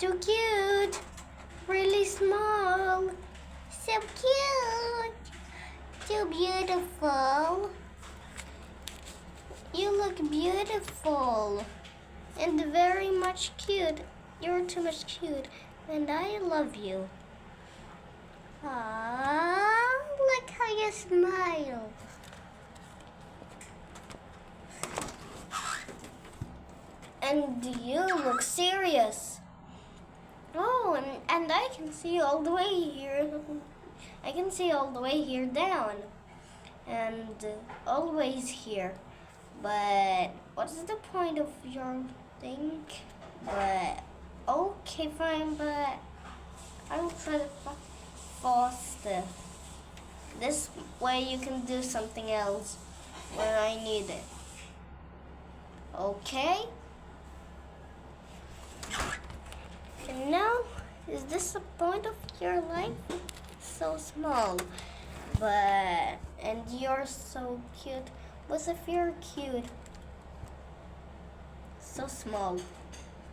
Too cute. Really small. So cute. Too beautiful. You look beautiful. And very much cute. You're too much cute. And I love you. Ah, look how you smile. And you look serious. Oh, and I can see all the way here. I can see all the way here down. And always here. But what's the point of your thing? But okay, fine, but I will try to faster. This way you can do something else when I need it. Okay? And now, is this the point of your life? So small. But, and you're so cute. What if you're cute? So small.